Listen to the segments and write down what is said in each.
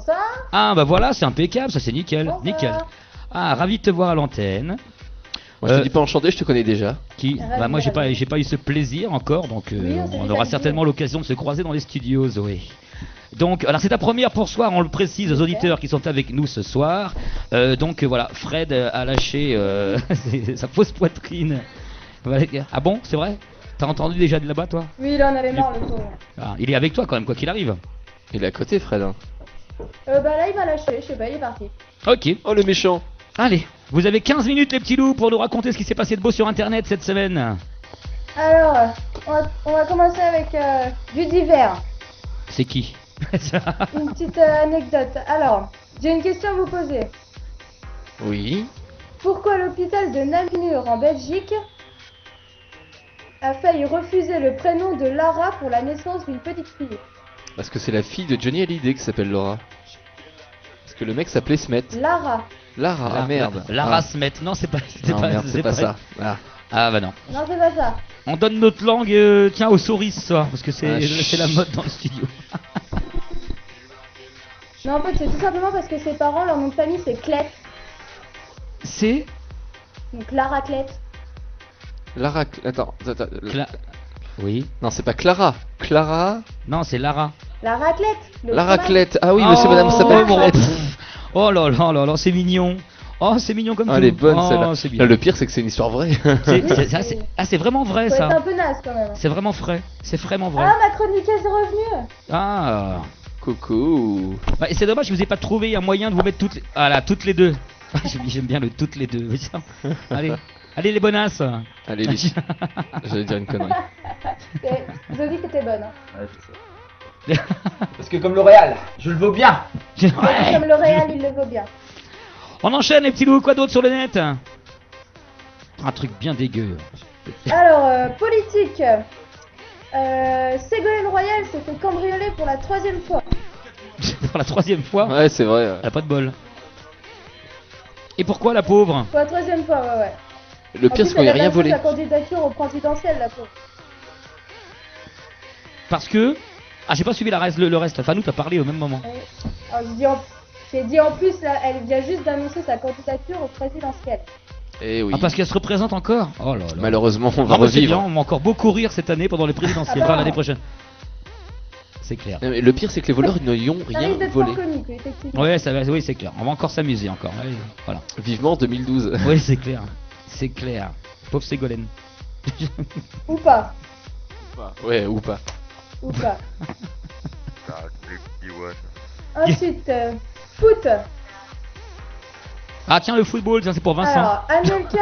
Bonsoir. Ah bah voilà, c'est impeccable, ça c'est nickel, Bonsoir. nickel. Ah, ravi de te voir à l'antenne. Moi je te dis pas enchanté, je te connais déjà. Qui Ravi, bah, moi j'ai ravi. pas eu ce plaisir encore, donc Oui, on s'est on déjà aura dit. certainement l'occasion de se croiser dans les studios, Zoé. Donc, alors c'est ta première pour ce soir, on le précise aux J'espère. auditeurs qui sont avec nous ce soir. Donc voilà, Fred a lâché sa fausse poitrine. Voilà. Ah bon, c'est vrai? T'as entendu déjà de là-bas, toi? Oui, il en avait marre, le pauvre. Ah, il est avec toi quand même, quoi qu'il arrive. Il est à côté, Fred. Hein. Bah là, il m'a lâché, je sais pas, il est parti. Ok, Oh le méchant. allez, vous avez 15 minutes les petits loups pour nous raconter ce qui s'est passé de beau sur internet cette semaine. Alors, on va commencer avec du divers. C'est qui? Une petite anecdote. Alors, j'ai une question à vous poser. Oui. Pourquoi l'hôpital de Namur en Belgique a failli refuser le prénom de Lara pour la naissance d'une petite fille? Parce que c'est la fille de Johnny Hallyday qui s'appelle Laura. Parce que le mec s'appelait Smet. Lara. Lara, ah merde. Lara Ah. Smet, non c'est pas, Non, merde, c'est pas ça. Ah. Ah bah non. Non, c'est pas ça. On donne notre langue, tiens, aux souris ce soir, parce que c'est Ah, c'est la mode dans le studio. Non, en fait, c'est tout simplement parce que ses parents, leur nom de famille, c'est Clette. C'est Donc Lara Clette. Lara. Attends. Oui. Non, c'est pas Clara. Clara. Non, c'est Lara. Lara Clette. le Lara fromage. Clette. Ah oui, monsieur, madame s'appelle bon, Clette. Oh là là là là, c'est mignon. Oh, c'est mignon comme Ah, tout. elle est bonne Oh, celle-là. c'est bien. Là, le pire, c'est que c'est une histoire vraie. C'est vraiment vrai Faut être ça. un peu naze quand même. C'est vraiment frais. C'est vraiment vrai. Ah, ma chroniqueuse est revenue. Ah. Coucou. Bah, et c'est dommage que vous ayez pas trouvé un moyen de vous mettre toutes les... Ah là, toutes les deux. J'aime bien le toutes les deux. Oui, ça. Allez, allez les bonasses. Allez, lui. J'allais dire une connerie. Vous avez dit que t'étais bonne. Hein. Parce que comme L'Oréal, je le vaux bien. Et comme le Real, il le vaut bien. On enchaîne les petits loups, quoi d'autre sur le net? Un truc bien dégueu. Alors, politique. Ségolène Royal s'est fait cambrioler pour la 3e fois. Pour la 3e fois, Ouais, c'est vrai. elle a pas de bol. Et pourquoi la pauvre? Pour la 3e fois, ouais. Le En pire, plus, c'est qu'on n'y a elle rien lâché volé. sa candidature au présidentiel, la pauvre. Parce que... Ah, j'ai pas suivi le reste. Enfin, nous, t'as parlé au même moment. Ouais. Alors, j'ai dit en plus, là, elle vient juste d'annoncer sa candidature au présidentiel. Eh oui. Ah, parce qu'elle se représente encore? Oh là là. Malheureusement, on va Non, mais c'est bien, revivre. on va encore beaucoup rire cette année pendant les présidentielles, Ah bah. enfin, l'année prochaine. C'est clair. Non, mais le pire, c'est que les voleurs n'y ont Ça rien risque d'être volé. fort comique, effectivement. Ouais, ça va, oui, c'est clair. On va encore s'amuser encore. Ouais, voilà. Vivement 2012. Oui, c'est clair. C'est clair. Pauvre Ségolène. Ou pas. Ouais, ou pas. Ou pas. Ensuite, foot. Ah tiens, le football, tiens, c'est pour Vincent. Alors, Anelka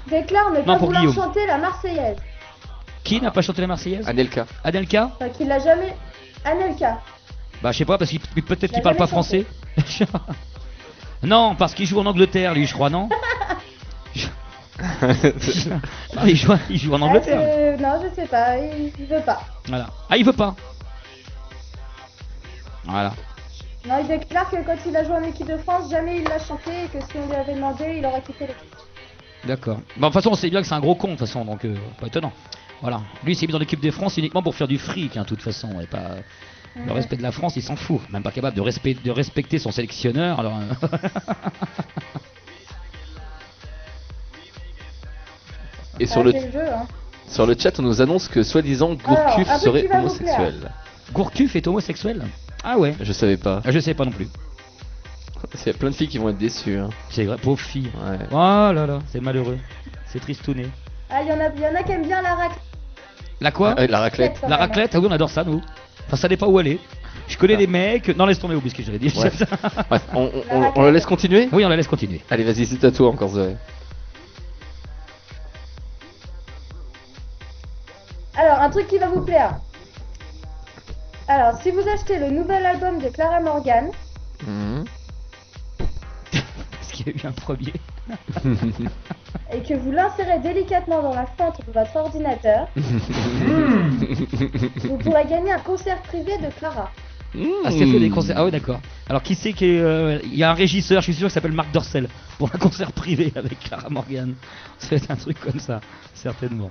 déclare ne Non, pas pour vouloir Guillaume. chanter la Marseillaise. Qui n'a pas chanté la Marseillaise? Anelka. Adelka? Enfin, qu'il l'a jamais. Anelka. Bah je sais pas, parce qu'il peut-être Il qu'il a parle pas jamais français. Non, parce qu'il joue en Angleterre, lui, je crois, non? Ah, il joue en Angleterre. Non, je sais pas, il veut pas. Voilà. Ah, il veut pas. Voilà. Non, il déclare que quand il a joué en équipe de France, jamais il l'a chanté et que si on lui avait demandé, il aurait quitté l'équipe. D'accord. Bah, de toute façon, on sait bien que c'est un gros con, de toute façon, donc pas étonnant. Voilà. Lui, il s'est mis dans l'équipe de France uniquement pour faire du fric, hein, de toute façon. Et pas... Le respect de la France, il s'en fout. Même pas capable de respecter son sélectionneur. Alors, Et sur le, C'est le jeu, hein. sur le chat, on nous annonce que soi-disant Alors, Gourcuff un truc serait qui va vous homosexuel. Gourcuff est homosexuel? Ah ouais. Je savais pas. Ah, je sais pas non plus. Il y a plein de filles qui vont être déçues. Hein. C'est vrai, pauvre fille. Ouais. Oh là là, c'est malheureux. C'est tristouné. Ah, il y en a qui aiment bien la raclette. La quoi? La raclette. quand La même, hein. raclette? Ah oui, on adore ça, nous. Enfin, ça dépend où aller. Je connais des mecs. Non, laisse tomber, oublie ce que j'allais dire. Ouais. Ouais, on le laisse continuer. Oui, on la laisse continuer. Allez, vas-y, c'est à toi encore, Zoé. Alors, un truc qui va vous plaire. Alors, si vous achetez le nouvel album de Clara Morgan, Mhm. Parce qu'il y a eu un premier. et que vous l'insérez délicatement dans la fente de votre ordinateur, vous pourrez gagner un concert privé de Clara. Ah, c'est fait des concerts. Ah ouais, d'accord. Alors, qui c'est qui est. Il y a un régisseur, je suis sûr, qui s'appelle Marc Dorcel. Pour un concert privé avec Clara Morgan. Ça va être un truc comme ça, certainement.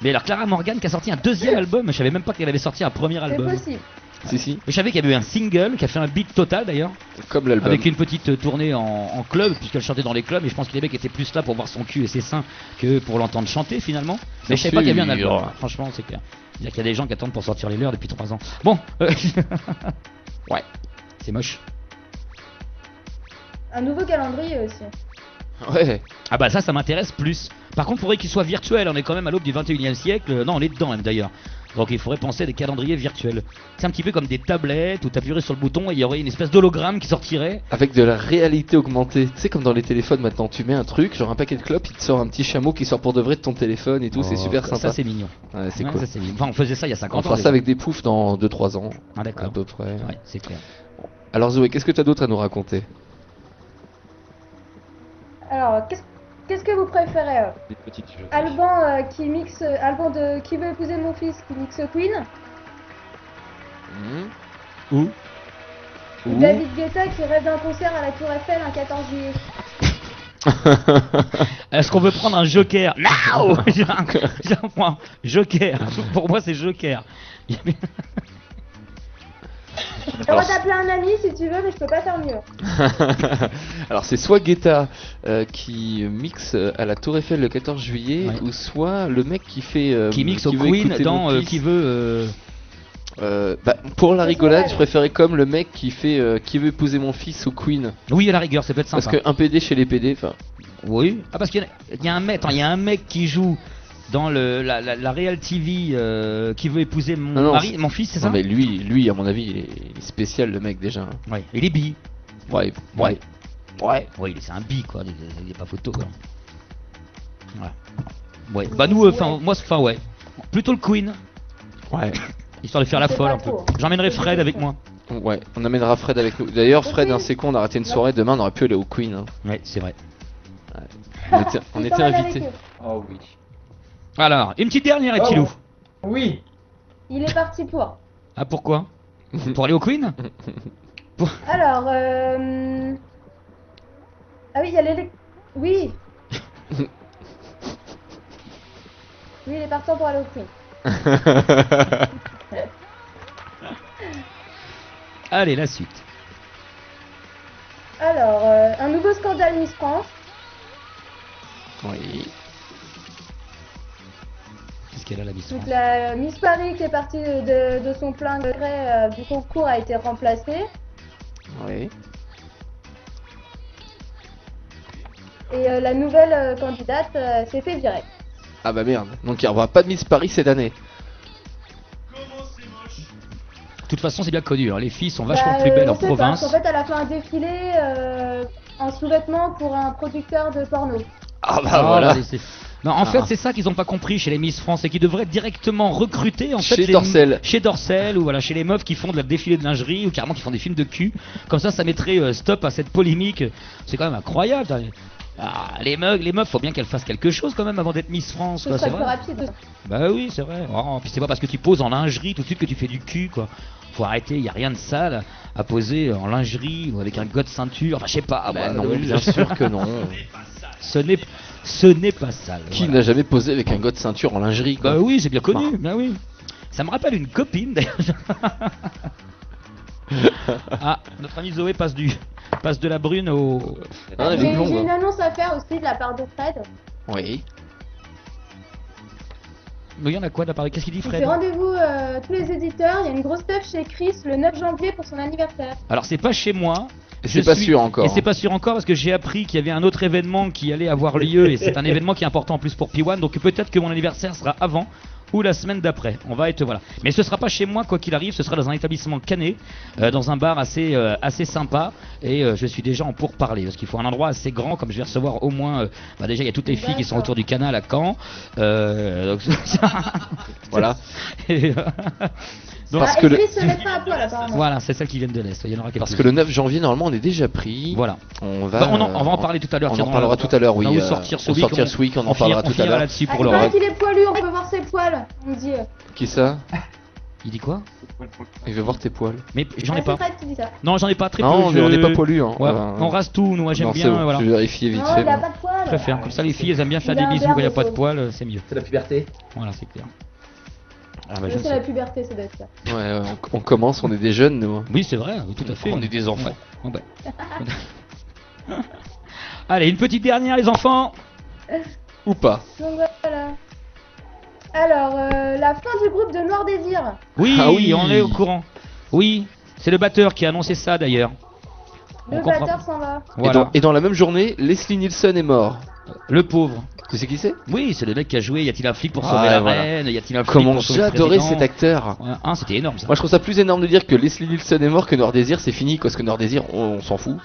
Mais alors, Clara Morgan qui a sorti un deuxième album. Je savais même pas qu'elle avait sorti un premier C'est album. possible. Si, si, Je savais qu'il y avait eu un single qui a fait un beat total d'ailleurs, comme l'album. avec une petite tournée en club, puisqu'elle chantait dans les clubs, et je pense que les mecs étaient plus là pour voir son cul et ses seins que pour l'entendre chanter finalement. Mais je savais pas qu'il y avait un album, franchement c'est clair. C'est-à-dire qu'il y a des gens qui attendent pour sortir les leurs depuis 3 ans. Bon, ouais, c'est moche. Un nouveau calendrier aussi. Ouais. Ah bah ça m'intéresse plus. Par contre, il faudrait qu'il soit virtuel, on est quand même à l'aube du 21e siècle. Non, on est dedans même d'ailleurs. Donc il faudrait penser à des calendriers virtuels. C'est un petit peu comme des tablettes où tu appuierais sur le bouton et il y aurait une espèce d'hologramme qui sortirait. Avec de la réalité augmentée. Tu sais, comme dans les téléphones maintenant, tu mets un truc, genre un paquet de clopes, il te sort un petit chameau qui sort pour de vrai de ton téléphone et tout, c'est super sympa. Ça c'est mignon. Ouais, c'est Ouais, cool. ça, c'est mignon. Enfin, on faisait ça il y a 50 On ans. fera ça déjà. avec des poufs dans 2-3 ans, Ah à d'accord. peu près. Ouais, c'est clair. Alors Zoé, qu'est-ce que t'as d'autre à nous raconter? Alors, qu'est-ce que vous préférez Des petites jeux. Alban qui mixe, Alban de Qui veut épouser mon fils qui mixe Queen, Où ou David Guetta qui rêve d'un concert à la Tour Eiffel un 14 juillet. Est-ce qu'on veut prendre un joker? Non. J'ai un point. Joker. Pour moi c'est joker. T'as le droit d'appeler un ami si tu veux, mais je peux pas faire mieux. Alors c'est soit Guetta qui mixe à la Tour Eiffel le 14 juillet, Ouais. ou soit le mec qui fait Qui mixe au veut Queen écouter dans mon fils. qui veut. Pour la C'est rigolade, vrai. je préférais comme le mec qui fait qui veut épouser mon fils au Queen. Oui, à la rigueur, ça peut être sympa. Parce qu'un PD chez les PD, enfin, Oui. Ah parce qu'il y a un mec, attends, il y a un mec qui joue dans la Real TV qui veut épouser mon Non, mari, mon fils, c'est ça? non mais lui à mon avis il est spécial le mec déjà. Ouais. Il est bi. Ouais. Ouais. Ouais. Ouais, c'est un bi quoi. Il est pas photo. Quoi. Ouais. Ouais. Bah nous, enfin moi, enfin ouais. Plutôt le Queen, Ouais. histoire de faire la C'est folle pas un peu. trop. J'emmènerai Fred avec moi. Ouais, on amènera Fred avec nous. D'ailleurs, Fred, Ok. un c'est con, on a raté une soirée. Demain, on aurait pu aller au Queen. Hein. Ouais, c'est vrai. On Il était s'emmène invités. avec eux. Oh oui. Alors, une petite dernière, Oh. Etilou. Oui. Il est parti pour. Ah pourquoi? Pour aller au Queen? Alors, ah oui, il y a Oui. Oui, il est partant pour aller au Queen. Allez, la suite. Alors, un nouveau scandale Miss France. Oui. Qu'est-ce qu'elle a la Miss Donc France? la Miss Paris qui est partie de son plein gré du concours a été remplacée. Oui. Et la nouvelle candidate s'est fait virer. Ah bah merde. Donc il n'y aura pas de Miss Paris cette année. De toute façon, c'est bien connu. Hein. Les filles sont vachement Bah, plus belles on en sait pas, province. parce qu'en fait, elle a fait un défilé en sous-vêtements pour un producteur de porno. Ah bah Ah, voilà. allez, non, en fait, Ah. c'est ça qu'ils n'ont pas compris chez les Miss France, c'est qu'ils devraient directement recruter en fait Chez Dorcel. chez Dorcel ou voilà chez les meufs qui font de la défilé de lingerie ou carrément qui font des films de cul. Comme ça mettrait stop à cette polémique. C'est quand même incroyable. Ah, les meufs, faut bien qu'elles fassent quelque chose quand même avant d'être Miss France. Ce Quoi, c'est serait plus vrai. rapide. Bah oui, c'est vrai. Oh, puis c'est pas parce que tu poses en lingerie tout de suite que tu fais du cul quoi. Faut arrêter, y a rien de sale à poser en lingerie ou avec un god ceinture. Enfin, je sais pas. Bah moi, non, bien sûr que non. Ce n'est pas sale. Qui voilà. n'a jamais posé avec un gars de ceinture en lingerie quoi. Bah oui, c'est bien connu. Bah oui. Ça me rappelle une copine d'ailleurs. Ah, notre ami Zoé passe de la brune au. Ah, elle est J'ai blonde. une annonce à faire aussi de la part de Fred. Oui. Mais il y en a quoi de la part de- Qu'est-ce qu'il dit Il Fred? fait rendez-vous tous les éditeurs. Il y a une grosse teuf chez Chris le 9 janvier pour son anniversaire. Alors c'est pas chez moi. Et Je c'est pas suis- sûr encore. Et c'est pas sûr encore parce que j'ai appris qu'il y avait un autre événement qui allait avoir lieu et c'est un événement qui est important en plus pour P1 donc peut-être que mon anniversaire sera avant ou la semaine d'après. On va être voilà. Mais ce sera pas chez moi quoi qu'il arrive, ce sera dans un établissement canet, dans un bar assez sympa et je suis déjà en pourparlers parce qu'il faut un endroit assez grand comme je vais recevoir au moins bah déjà il y a toutes les filles qui sont D'accord. autour du canal à Caen. Donc, Voilà. Et, donc, Parce Ah, que et le- Chris se met pas à poil apparemment. voilà, c'est celles qui viennent de l'Est. Il y en aura Parce quelques-unes. que le 9 janvier normalement on est déjà pris. Voilà. On va. Bah, on va en parler tout à l'heure. On tiens, en parlera tout à l'heure, oui. On va sortir ce on week, sortira ce week, on en parlera tout à finira l'heure. là-dessus Ah, pour il le paraît reste. qu'il est poilu, on peut voir ses poils. On me dit. Qui ça? Il dit quoi? Il veut voir tes poils. Mais j'en ai Ah, pas. c'est Fred qui dit ça. Non, j'en ai pas très Non, peu. on n'est pas poilu. Hein. Ouais, on rase tout, nous, moi j'aime non, bien. c'est bon, Voilà. je vais vérifier vite Non, fait. il a bon. pas de poils. Je préfère. Comme ça, les filles, elles aiment bien faire Il a des un bisous quand il n'y a verre pas de de poils, c'est mieux. C'est la puberté. Voilà, c'est clair. Ah bah, je C'est sais. la puberté, ça doit être ça. Ouais, on commence, on est des jeunes, nous. Oui, c'est vrai, oui, tout à fait. On est des enfants. Ouais. Ouais, bah. Allez, une petite dernière, les enfants. Ou pas. Donc voilà. Alors, la fin du groupe de Noir Désir. Oui, Ah oui. on est au courant. Oui, c'est le batteur qui a annoncé ça d'ailleurs. Le On comprend. batteur s'en va. Voilà. Et dans la même journée, Leslie Nielsen est mort. Le pauvre. Tu sais qui c'est? Oui, c'est le mec qui a joué. Y a-t-il un flic pour Ah, sauver la voilà. reine? Y a-t-il un flic Comment pour sauver le j'adorais président cet acteur. Ouais, hein, c'était énorme ça. Moi je trouve ça plus énorme de dire que Leslie Nielsen est mort que Noir Désir, c'est fini, parce que Noir Désir, on s'en fout.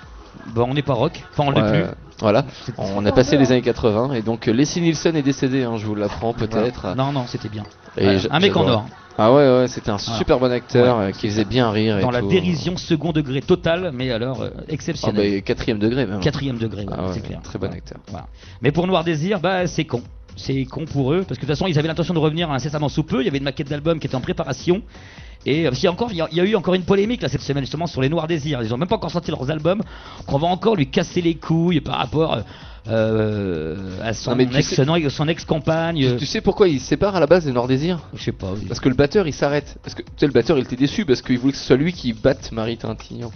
Bon, on n'est pas rock. Enfin, on l'est Ouais, plus. Voilà, C'est- on a passé les années 80 et donc Leslie Nielsen est décédé, hein, je vous l'apprends peut-être. Voilà. Non, non, c'était bien. Et Voilà. Un mec en j'adorais. or. Ah ouais, c'était un Voilà. super bon acteur Ouais. qui faisait bien rire. Dans et la tout. dérision second degré total, mais alors Ah exceptionnel. bah, quatrième degré même. Quatrième degré, ouais, Ah ouais, c'est clair. très bon Voilà. acteur. Voilà. Mais pour Noir Désir, bah c'est con. C'est con pour eux, parce que de toute façon ils avaient l'intention de revenir incessamment sous peu. Il y avait une maquette d'album qui était en préparation. Et il y a eu encore une polémique là cette semaine justement sur les Noirs Désirs. Ils ont même pas encore sorti leurs albums. Qu'on va encore lui casser les couilles par rapport à son Non, mais tu sais- son ex-compagne. Tu sais pourquoi ils se séparent à la base des Noir Désir? Je sais pas. Oui. Parce que le batteur il s'arrête. Parce que tu sais, le batteur il était déçu parce qu'il voulait que ce soit lui qui batte Marie Trintignant.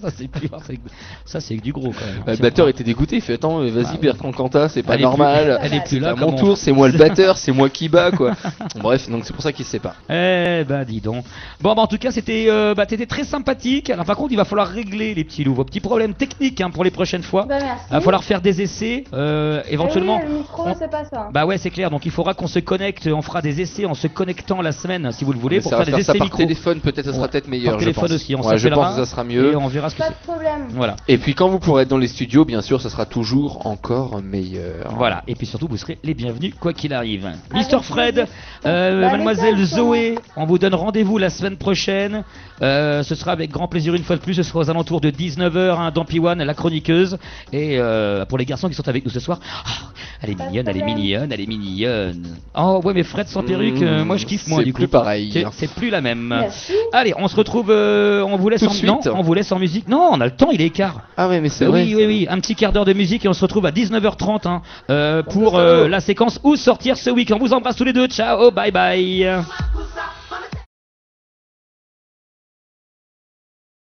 ça c'est pur, ça c'est du gros quand même. Le C'est batteur pas- était dégoûté, il fait attends, vas-y Ah, Bertrand Cantat, c'est pas Elle est plus- normal. elle est plus là, C'est à mon comment- tour, c'est moi le batteur, c'est moi qui bats quoi. Bref, donc c'est pour ça qu'ils se séparent. Eh ben dis donc. Bon bah en tout cas t'étais très sympathique. Alors par contre il va falloir régler les petits loups, vos petits problèmes techniques hein, pour les prochaines fois. Bah merci. Il va falloir faire des essais, éventuellement. Eh oui, le micro, on- c'est pas ça. Bah ouais c'est clair, donc il faudra qu'on se connecte, on fera des essais en se connectant la semaine si vous le voulez Mais pour ça va faire des faire ça essais par micro. téléphone, peut-être ça sera Ouais. peut-être meilleur. Par je téléphone pense. aussi, on Ouais, je s'appellera pense que ça sera et mieux. on verra ce que Pas c'est. de problème. Voilà. Et puis quand vous pourrez être dans les studios, bien sûr, ça sera toujours encore meilleur. Voilà, et puis surtout vous serez les bienvenus quoi qu'il arrive. Avec Mister Fred, plaisir. Bah, Mademoiselle les gars, Zoé, on vous donne rendez-vous la semaine prochaine. Ce sera avec grand plaisir une fois de plus, ce sera aux alentours de 19h hein, dans Piwan, la chroniqueuse. Et pour les garçons qui sont avec nous ce soir, oh, elle est Pas de mignonne, elle est problème. mignonne, elle est mignonne. Oh ouais mais Fred sans perruque, moi je kiffe moi c'est du coup. plus pareil. C'est plus la même. Merci. Allez, on se retrouve, on vous laisse Tout de en suite. non, on vous laisse en musique. Non, on a le temps, il est quart. Ah ouais, mais c'est Oui, vrai. oui, un petit quart d'heure de musique et on se retrouve à 19h30 hein, pour ça va. la séquence Où sortir ce week. On vous embrasse tous les deux, ciao, bye bye.